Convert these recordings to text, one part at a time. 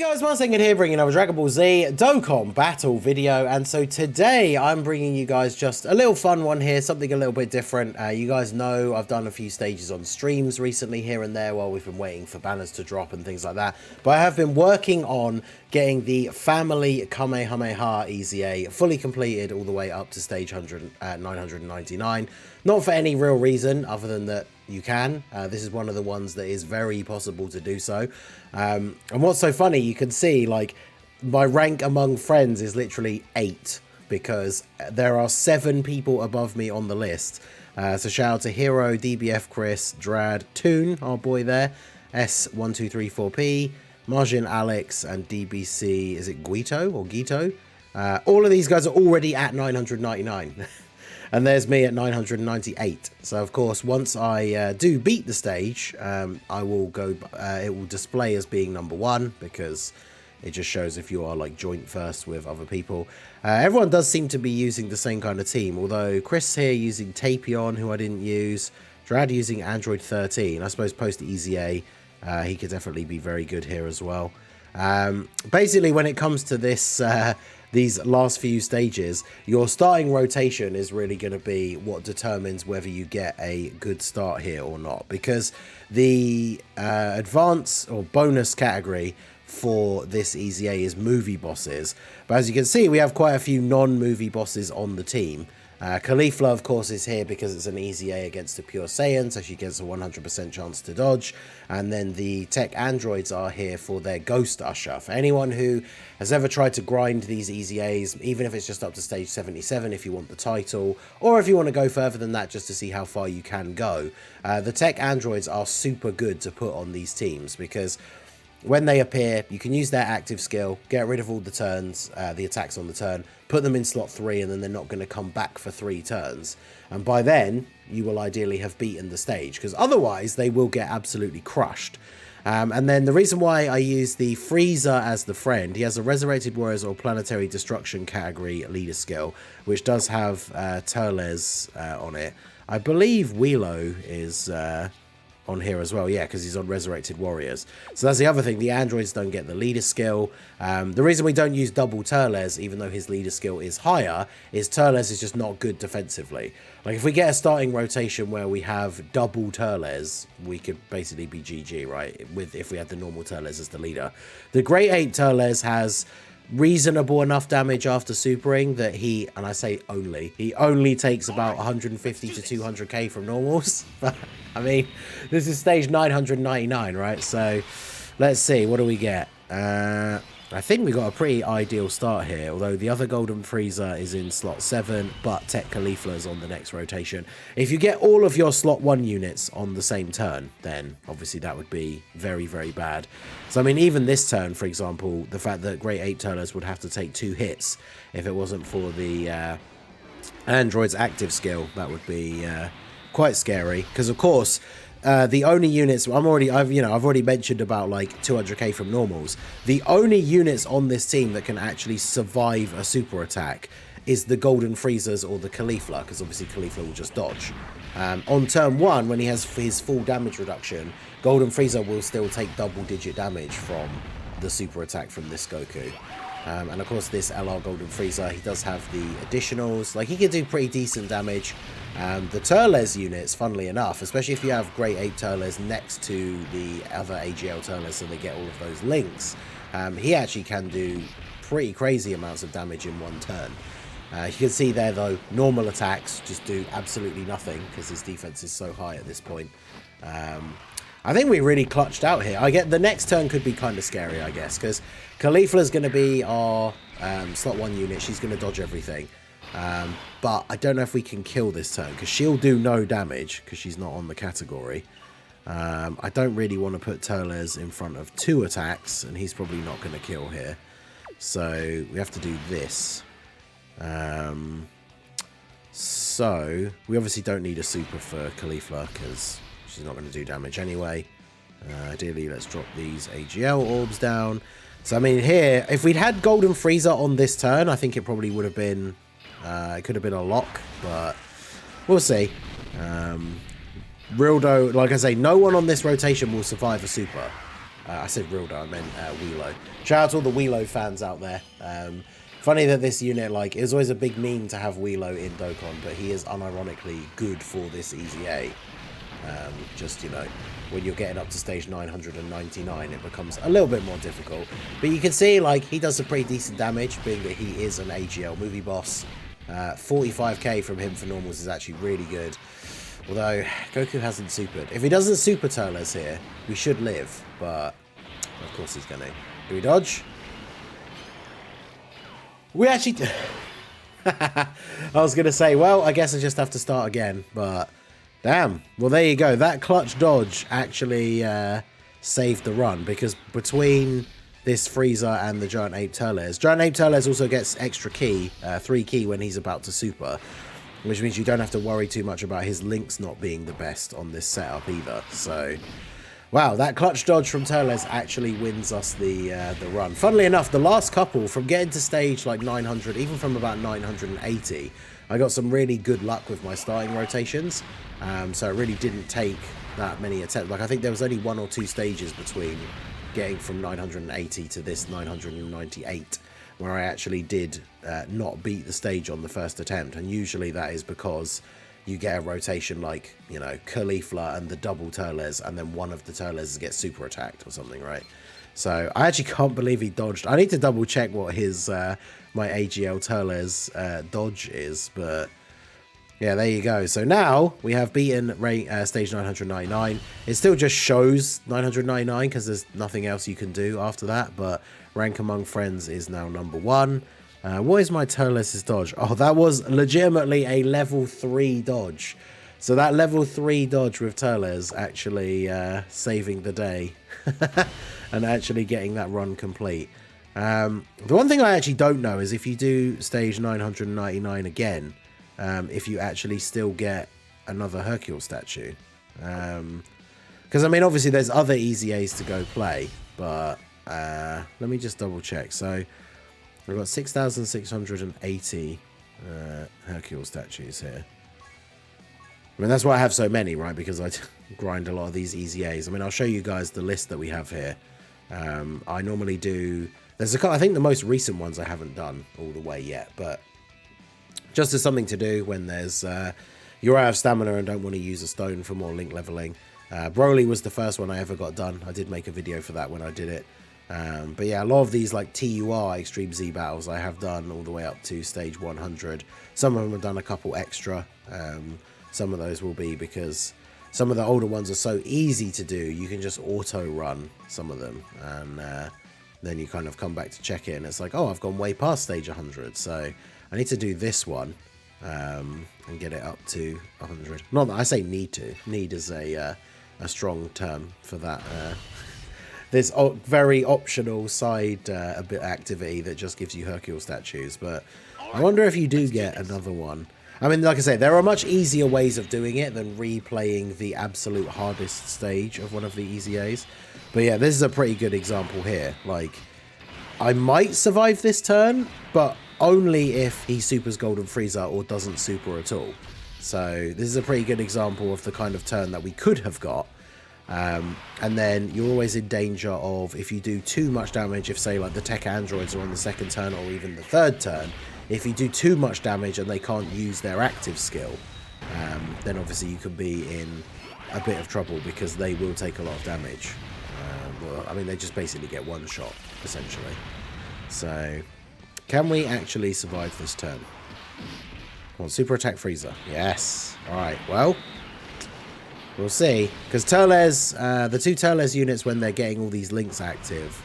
Hey guys, Martin here bringing another Dragon Ball Z Dokkan battle video, and so today I'm bringing you guys just a little fun one here, something a little bit different. You guys know I've done a few stages on streams recently here and there while we've been waiting for banners to drop and things like that, but I have been working on getting the family Kamehameha EZA fully completed all the way up to stage 999, not for any real reason other than that you can. This is one of the ones that is very possible to do so. And what's so funny, you can see like my rank among friends is literally 8 because there are 7 people above me on the list. So shout out to Hero, DBF Chris, Drad, Toon, our boy there, S1234P, Margin Alex, and DBC, is it Guito or Gito? All of these guys are already at 999. And there's me at 998. So of course, once I do beat the stage, I will go. It will display as being number 1 because it just shows if you are like joint first with other people. Everyone does seem to be using the same kind of team. Although Chris here using Tapion, who I didn't use. Drad using Android 13. I suppose post EZA, he could definitely be very good here as well. Basically, when it comes to this. These last few stages, your starting rotation is really going to be what determines whether you get a good start here or not, because the advance or bonus category for this EZA is movie bosses, but as you can see we have quite a few non-movie bosses on the team. Caulifla, of course, is here because it's an EZA against the Pure Saiyan, so she gets a 100% chance to dodge. And then the tech androids are here for their Ghost Usher. For anyone who has ever tried to grind these EZAs, even if it's just up to stage 77 if you want the title, or if you want to go further than that just to see how far you can go, the tech androids are super good to put on these teams because when they appear, you can use their active skill, get rid of all the turns, the attacks on the turn, put them in slot 3, and then they're not going to come back for 3 turns. And by then, you will ideally have beaten the stage, because otherwise they will get absolutely crushed. And then the reason why I use the Frieza as the friend, he has a Resurrected Warriors or Planetary Destruction category leader skill, which does have Turles on it. I believe Wheelo is on here as well, yeah, because he's on Resurrected Warriors. So that's the other thing, the androids don't get the leader skill. The reason we don't use double Turles, even though his leader skill is higher, is Turles is just not good defensively. Like if we get a starting rotation where we have double Turles, we could basically be GG, right, if we had the normal Turles as the leader. The Great 8 Turles has reasonable enough damage after supering that he, and I say only, he only takes about 150 to 200k from normals. But I mean, this is stage 999, right? So let's see, what do we get? I think we got a pretty ideal start here, although the other Golden Frieza is in slot 7, but Tech Caulifla is on the next rotation. If you get all of your slot 1 units on the same turn, then obviously that would be very, very bad. So I mean, even this turn, for example, the fact that Great 8 Turles would have to take 2 hits if it wasn't for the android's active skill, that would be quite scary, because of course the only units I've already mentioned about like 200k from normals. The only units on this team that can actually survive a super attack is the Golden Friezas or the Caulifla, because obviously Caulifla will just dodge. On turn 1, when he has his full damage reduction, Golden Frieza will still take double-digit damage from the super attack from this Goku. And of course this LR Golden Frieza, he does have the additionals, like he can do pretty decent damage. The Turles units, funnily enough, especially if you have Great 8 Turles next to the other AGL Turles so they get all of those links, he actually can do pretty crazy amounts of damage in 1 turn. You can see there though, normal attacks just do absolutely nothing because his defense is so high at this point. I think we really clutched out here. I get the next turn could be kind of scary, I guess, because Caulifla is going to be our slot 1 unit. She's going to dodge everything. But I don't know if we can kill this turn, because she'll do no damage, because she's not on the category. I don't really want to put Turles in front of 2 attacks, and he's probably not going to kill here. So we have to do this. So we obviously don't need a super for Caulifla, because she's not going to do damage anyway. Ideally, let's drop these AGL orbs down. So, I mean, here, if we'd had Golden Frieza on this turn, I think it probably would have been, it could have been a lock, but we'll see. Real though, like I say, no one on this rotation will survive a super. I said real though, I meant Wheelo. Shout out to all the Wheelo fans out there. Funny that this unit, like, it was always a big meme to have Wheelo in Dokkan, but he is unironically good for this easy A. Just, you know, when you're getting up to stage 999, it becomes a little bit more difficult. But you can see, like, he does some pretty decent damage, being that he is an AGL movie boss. 45k from him for normals is actually really good. Although, Goku hasn't supered. If he doesn't super Turles here, we should live. But, of course he's going to. Do we dodge? We actually... I was going to say, well, I guess I just have to start again. But, damn. Well, there you go. That clutch dodge actually saved the run. Because between this Frieza and the Giant Ape Turles also gets extra ki, 3 ki when he's about to super. Which means you don't have to worry too much about his links not being the best on this setup either. So, wow, that clutch dodge from Turles actually wins us the run. Funnily enough, the last couple, from getting to stage like 900, even from about 980, I got some really good luck with my starting rotations. So it really didn't take that many attempts. Like, I think there was only 1 or 2 stages between getting from 980 to this 998. Where I actually did not beat the stage on the first attempt. And usually that is because you get a rotation like, you know, Caulifla and the double Turles, and then one of the Turles gets super attacked or something, right? So I actually can't believe he dodged. I need to double check what his my AGL Turles dodge is, but yeah, there you go. So now we have beaten stage 999. It still just shows 999 because there's nothing else you can do after that, but rank among friends is now number 1. What is my Turles' dodge? Oh, that was legitimately a level 3 dodge. So that level 3 dodge with Turles actually saving the day and actually getting that run complete. The one thing I actually don't know is if you do stage 999 again, if you actually still get another Hercule statue. Because, I mean, obviously there's other easy A's to go play, but let me just double check. So we've got 6,680 Hercule statues here. I mean, that's why I have so many, right? Because I grind a lot of these easy A's. I mean, I'll show you guys the list that we have here. I normally do... There's a couple, I think the most recent ones I haven't done all the way yet, but just as something to do when there's you're out of stamina and don't want to use a stone for more link leveling. Broly was the first one I ever got done. I did make a video for that when I did it. But yeah, a lot of these like TUR Extreme Z battles I have done all the way up to stage 100. Some of them have done a couple extra. Some of those will be because some of the older ones are so easy to do. You can just auto run some of them. And then you kind of come back to check it and it's like, oh, I've gone way past stage 100. So I need to do this one and get it up to 100. Not that I say need to. Need is a strong term for that. This very optional side a bit activity that just gives you Hercule statues. But I wonder if you do get another one. I mean, like I say, there are much easier ways of doing it than replaying the absolute hardest stage of one of the easy A's. But yeah, this is a pretty good example here. Like, I might survive this turn, but only if he supers Golden Frieza or doesn't super at all. So this is a pretty good example of the kind of turn that we could have got. And then you're always in danger of, if you do too much damage, if say like the tech androids are on the second turn or even the third turn, if you do too much damage and they can't use their active skill, then obviously you could be in a bit of trouble because they will take a lot of damage. Well, I mean, they just basically get one shot, essentially. So, can we actually survive this turn? Come on, super attack Frieza. Yes. Alright, well, we'll see. Because Turles, the 2 Turles units, when they're getting all these links active,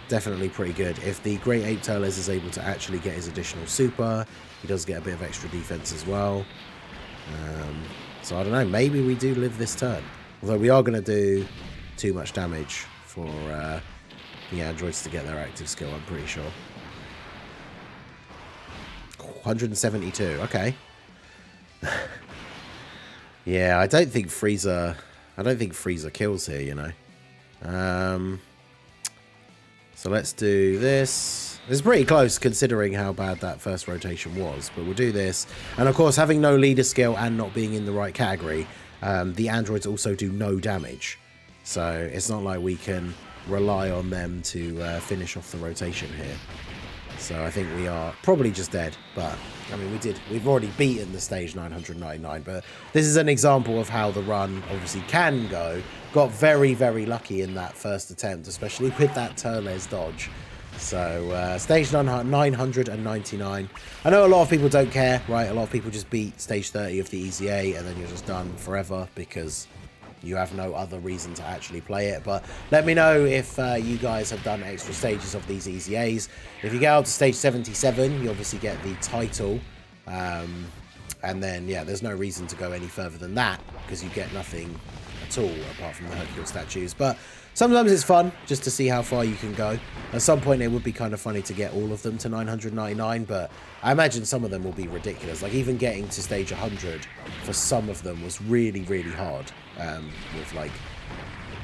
definitely pretty good. If the Great Ape Turles is able to actually get his additional super, he does get a bit of extra defense as well. So I don't know, maybe we do live this turn. Although we are going to do too much damage for the androids to get their active skill, I'm pretty sure. 172, okay. Yeah, I don't think Frieza kills here, you know. So let's do this. It's pretty close considering how bad that first rotation was, but we'll do this. And of course, having no leader skill and not being in the right category, the androids also do no damage. So it's not like we can rely on them to finish off the rotation here. So I think we are probably just dead, but I mean, we've already beaten the stage 999, but this is an example of how the run obviously can go. Got very, very lucky in that first attempt, especially with that Turles dodge. So stage 999. I know a lot of people don't care, right? A lot of people just beat stage 30 of the Easy A and then you're just done forever because you have no other reason to actually play it. But let me know if you guys have done extra stages of these Easy A's. If you get out to stage 77, you obviously get the title. And then, yeah, there's no reason to go any further than that because you get nothing at all apart from the Hercule statues. But sometimes it's fun just to see how far you can go. At some point, it would be kind of funny to get all of them to 999, but I imagine some of them will be ridiculous. Like, even getting to stage 100 for some of them was really, really hard with, like,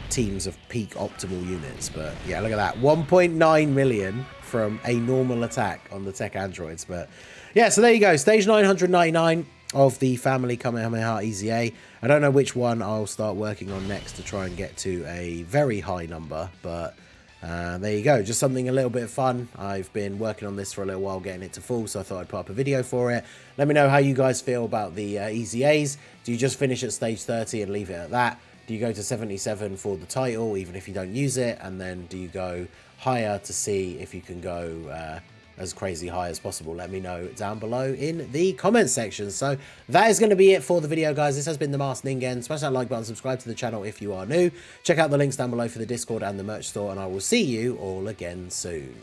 teams of peak optimal units. But, yeah, look at that. 1.9 million from a normal attack on the tech androids. But, yeah, so there you go. Stage 999 of the family Kamehameha EZA. I don't know which one I'll start working on next to try and get to a very high number, but there you go. Just something a little bit fun. I've been working on this for a little while, getting it to full, so I thought I'd put up a video for it. Let me know how you guys feel about the EZAs. Do you just finish at stage 30 and leave it at that? Do you go to 77 for the title, even if you don't use it? And then do you go higher to see if you can go as crazy high as possible? Let me know down below in the comments section. So that is going to be it for the video, guys. This has been the Masked Ningen. Smash that like button, subscribe to the channel if you are new. Check out the links down below for the Discord and the merch store, and I will see you all again soon.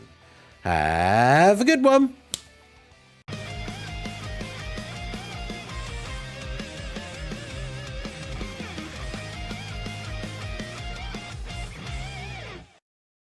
Have a good one.